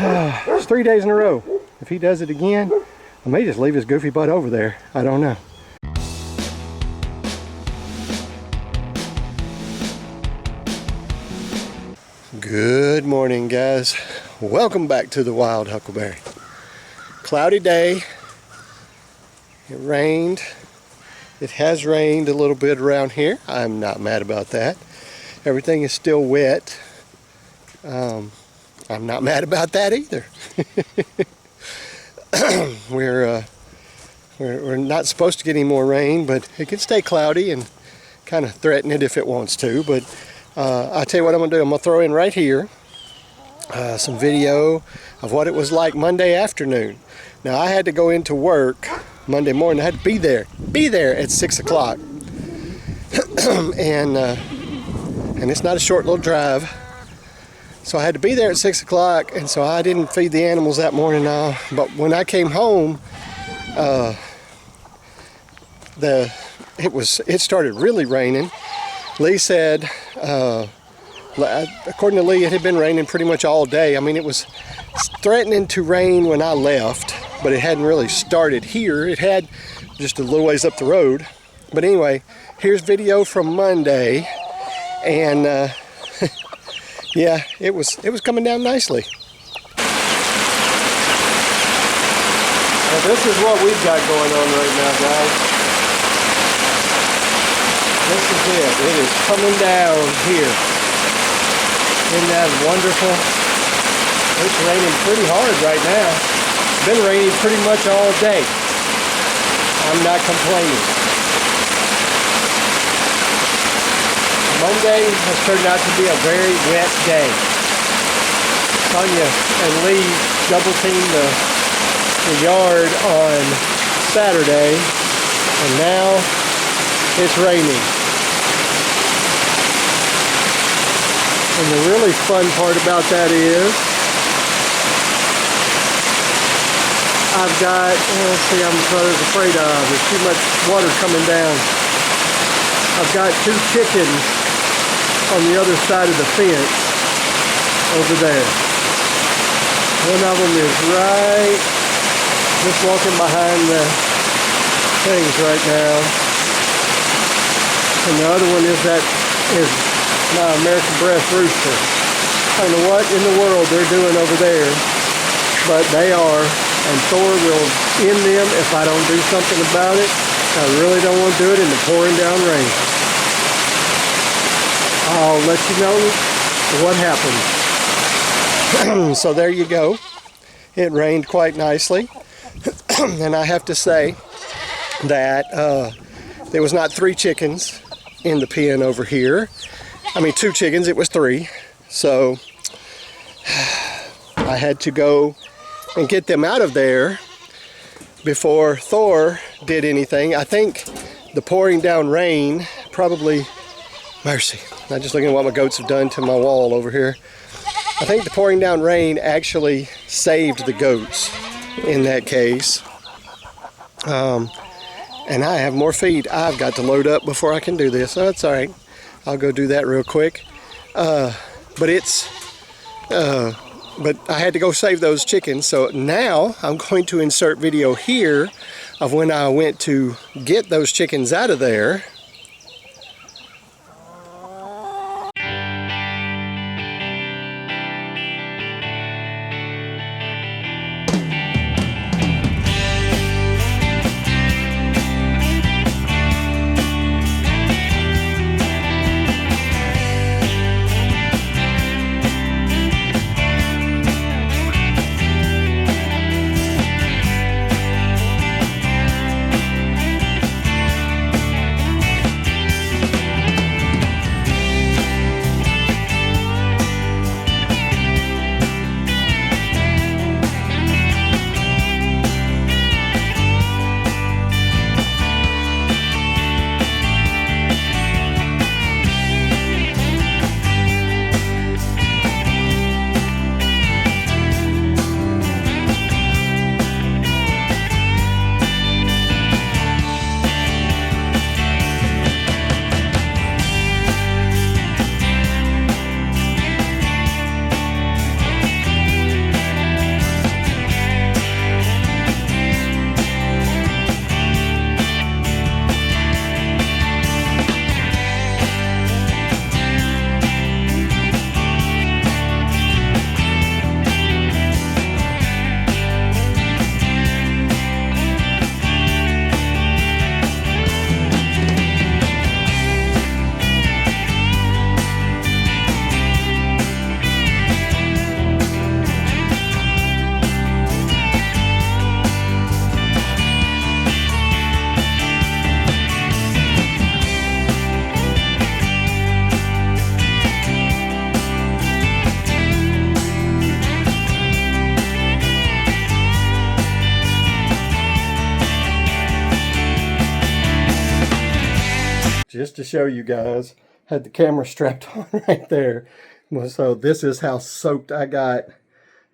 It's 3 days in a row. If he does it again, I may just leave his goofy butt over there. I don't know. Good morning, guys. Welcome back to the Wild Huckleberry. Cloudy day. It rained. It has rained a little bit around here. I'm not mad about that. Everything is still wet. I'm not mad about that either. We're not supposed to get any more rain, but it can stay cloudy and kind of threaten it if it wants to. But I'll tell you what I'm going to do. I'm going to throw in right here some video of what it was like Monday afternoon. Now, I had to go into work Monday morning. I had to be there at 6 o'clock. and it's not a short little drive. So I had to be there at 6 o'clock, and so I didn't feed the animals that morning. But when I came home, it started really raining. Lee said, according to Lee, it had been raining pretty much all day. I mean, it was threatening to rain when I left, but it hadn't really started here. It had just a little ways up the road. But anyway, here's video from Monday, and yeah, it was coming down nicely. Well, this is what we've got going on right now, guys. This is it. It is coming down here. Isn't that wonderful? It's raining pretty hard right now. It's been raining pretty much all day. I'm not complaining. Monday has turned out to be a very wet day. Sonia and Lee double teamed the yard on Saturday, and now it's raining. And the really fun part about that is I've got, let's see, I'm afraid of, there's too much water coming down. I've got 2 chickens on the other side of the fence over there. One of them is right, just walking behind the things right now. And the other one is my American breast rooster. I don't know what in the world they're doing over there, but they are, and Thor will end them if I don't do something about it. I really don't want to do it in the pouring down rain. I'll let you know what happened. So there you go. It rained quite nicely. And I have to say that there was not 3 chickens in the pen over here. I mean, 2 chickens, it was 3. So I had to go and get them out of there before Thor did anything. I think the pouring down rain probably, mercy, I'm just looking at what my goats have done to my wall over here. I think the pouring down rain actually saved the goats in that case. And I have more feed I've got to load up before I can do this. So that's all right. I'll go do that real quick. But I had to go save those chickens. So now I'm going to insert video here of when I went to get those chickens out of there. show you guys. Had the camera strapped on right there. Well, so this is how soaked I got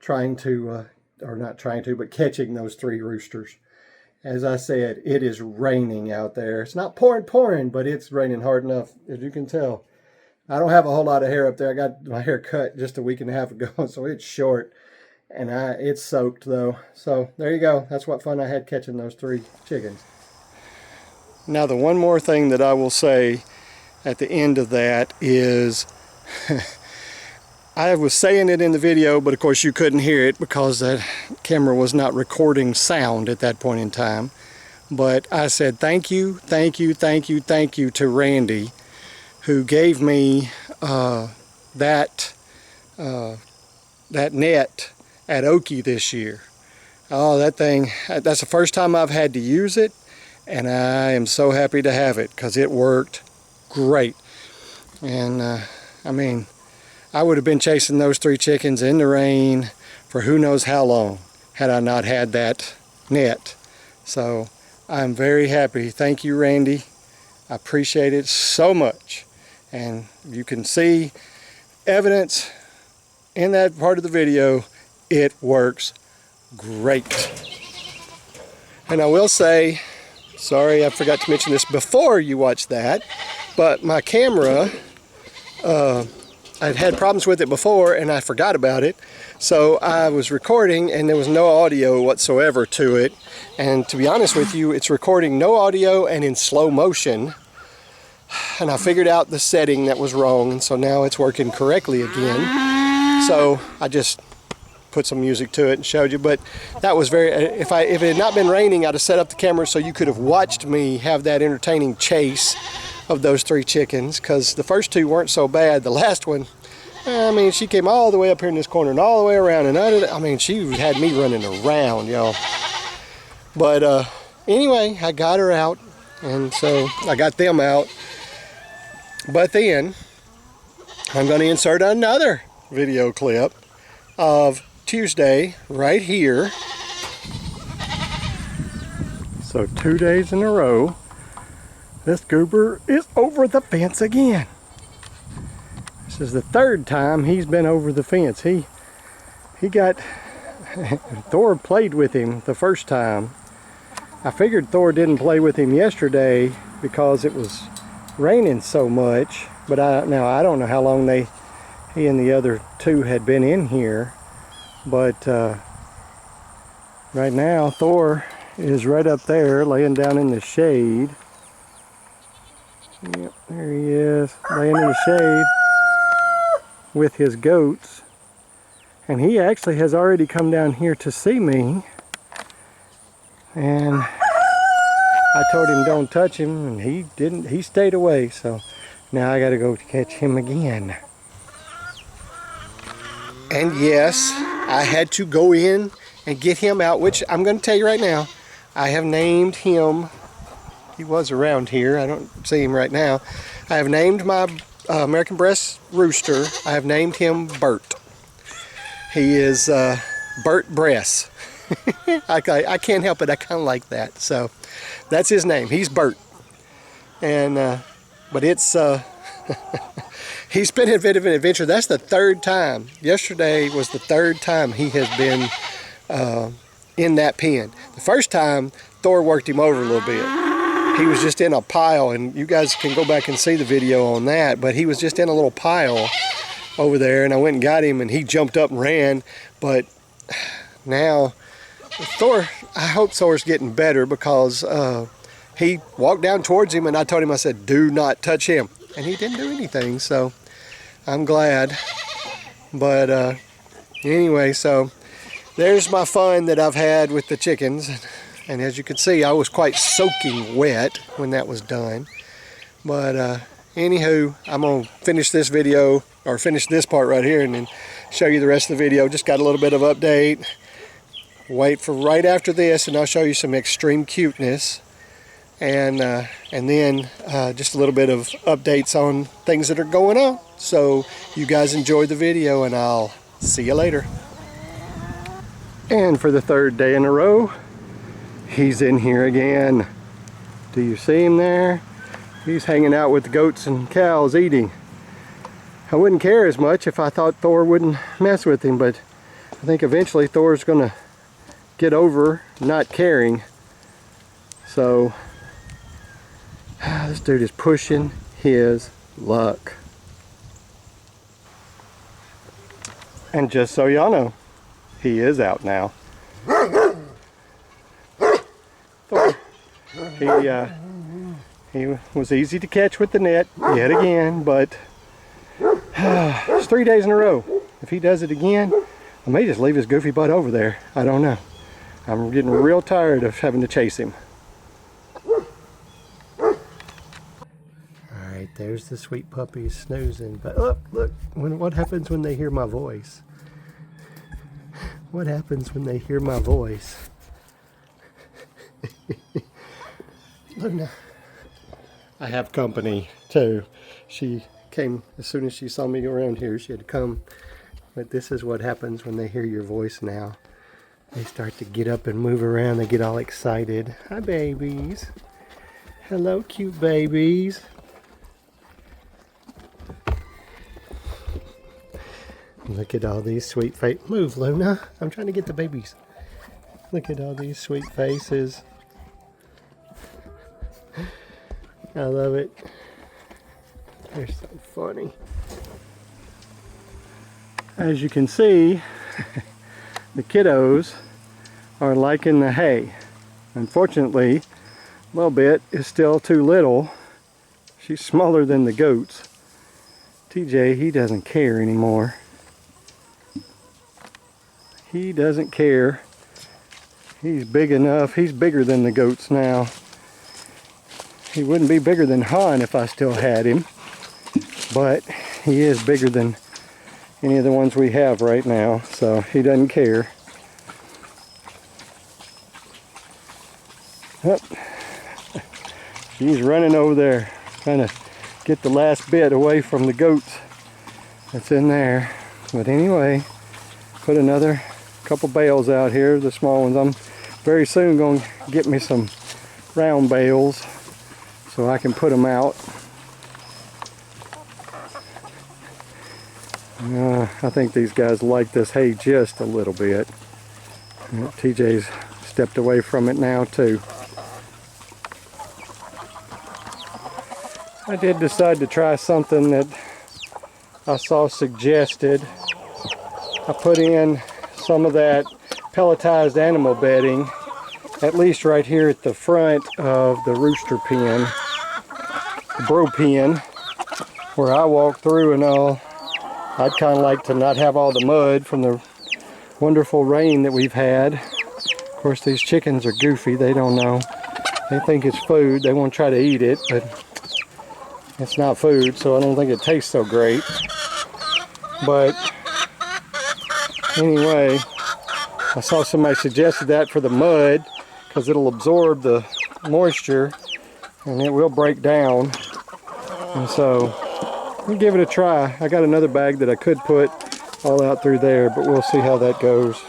trying to, or not trying to, but catching those 3 roosters. As I said, it is raining out there. It's not pouring, but it's raining hard enough, as you can tell. I don't have a whole lot of hair up there. I got my hair cut just a week and a half ago, so it's short. And it's soaked, though. So there you go. That's what fun I had catching those 3 chickens. Now, the one more thing that I will say at the end of that is... I was saying it in the video, but of course you couldn't hear it because that camera was not recording sound at that point in time. But I said thank you to Randy, who gave me that net at Okie this year. Oh, that thing, that's the first time I've had to use it, and I am so happy to have it because it worked great. And I mean, I would have been chasing those 3 chickens in the rain for who knows how long had I not had that net. So I'm very happy. Thank you, Randy. I appreciate it so much. And you can see evidence in that part of the video. It works great. And I will say, sorry I forgot to mention this before you watch that, but my camera, I'd had problems with it before and I forgot about it. So I was recording and there was no audio whatsoever to it. And to be honest with you, it's recording no audio and in slow motion. And I figured out the setting that was wrong, and so now it's working correctly again. So I just put some music to it and showed you. But that was very, if it had not been raining, I'd have set up the camera so you could have watched me have that entertaining chase of those 3 chickens, because the first 2 weren't so bad. The last one, I mean, she came all the way up here in this corner and all the way around, and I mean, she had me running around, y'all. But anyway, I got her out, and so I got them out. But then I'm going to insert another video clip of Tuesday right here. So 2 days in a row, this goober is over the fence again. This is the 3rd time he's been over the fence. He got, Thor played with him the first time. I figured Thor didn't play with him yesterday because it was raining so much, but now I don't know how long he and the other 2 had been in here, but right now Thor is right up there laying down in the shade. Yep, there he is, laying in the shade with his goats. And he actually has already come down here to see me. And I told him don't touch him, and he didn't. He stayed away, so now I gotta go catch him again. And yes, I had to go in and get him out, which I'm gonna tell you right now, I have named him. He was around here. I don't see him right now. I have named my American breast rooster. I have named him Bert. He is Bert Breast. I can't help it. I kind of like that. So that's his name. He's Bert. And but it's he's been a bit of an adventure. That's the 3rd time. Yesterday was the 3rd time he has been in that pen. The first time Thor worked him over a little bit. He was just in a pile, and you guys can go back and see the video on that, but he was just in a little pile over there, and I went and got him, and he jumped up and ran. But now Thor, I hope Thor's getting better, because he walked down towards him, and I told him, I said, do not touch him, and he didn't do anything, so I'm glad. But anyway, so there's my fun that I've had with the chickens. And as you can see, I was quite soaking wet when that was done. But anywho, I'm going to finish this video, or finish this part right here, and then show you the rest of the video. Just got a little bit of update. Wait for right after this, and I'll show you some extreme cuteness. And then just a little bit of updates on things that are going on. So you guys enjoy the video, and I'll see you later. And for the 3rd day in a row, he's in here again. Do you see him there? He's hanging out with the goats and cows eating. I wouldn't care as much if I thought Thor wouldn't mess with him, but I think eventually Thor's gonna get over not caring. So this dude is pushing his luck. And just so y'all know, he is out now. Thor, he was easy to catch with the net yet again, but it's 3 days in a row. If he does it again, I may just leave his goofy butt over there. I don't know. I'm getting real tired of having to chase him. Alright, there's the sweet puppies snoozing. But look, what happens when they hear my voice? What happens when they hear my voice? Luna. I have company too. She came as soon as she saw me around here. She had to come. But this is what happens when they hear your voice now. They start to get up and move around. They get all excited. Hi, babies. Hello, cute babies. Look at all these sweet faces. Move, Luna. I'm trying to get the babies. Look at all these sweet faces. I love it. They're so funny. As you can see, the kiddos are liking the hay. Unfortunately, little bit is still too little. She's smaller than the goats. TJ, he doesn't care anymore. He doesn't care. He's big enough. He's bigger than the goats now. He wouldn't be bigger than Han if I still had him. But he is bigger than any of the ones we have right now. So he doesn't care. Oh, she's running over there, trying to get the last bit away from the goats that's in there. But anyway, put another couple bales out here, the small ones. I'm very soon going to get me some round bales so I can put them out. I think these guys like this hay just a little bit. TJ's stepped away from it now too. I did decide to try something that I saw suggested. I put in some of that pelletized animal bedding, at least right here at the front of the rooster pen, the bro pen, where I walk through and all. I'd kind of like to not have all the mud from the wonderful rain that we've had. Of course, these chickens are goofy. They don't know. They think it's food. They won't try to eat it, but it's not food, so I don't think it tastes so great. But anyway, I saw somebody suggested that for the mud because it'll absorb the moisture and it will break down. And so we'll give it a try. I got another bag that I could put all out through there, but we'll see how that goes.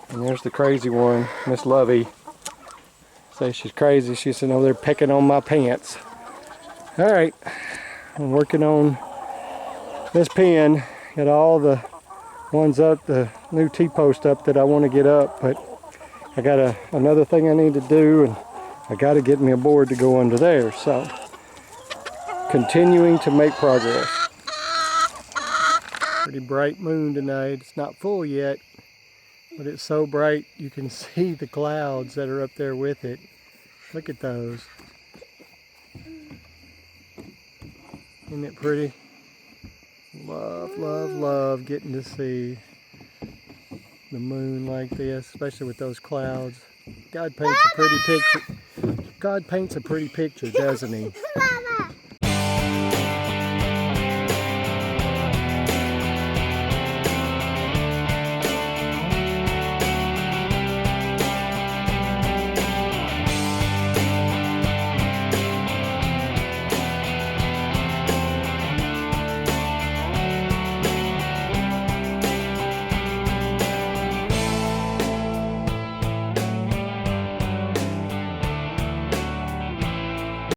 And there's the crazy one, Miss Lovey. Say she's crazy. She's sitting over there pecking on my pants. Alright, I'm working on this pen. Got all the ones up, the new T-post up that I want to get up, but I got another thing I need to do, and I got to get me a board to go under there. So, continuing to make progress. Pretty bright moon tonight. It's not full yet, but it's so bright you can see the clouds that are up there with it. Look at those. Isn't it pretty? Love, love, love getting to see the moon like this, especially with those clouds. God paints a pretty picture. God paints a pretty picture, doesn't he?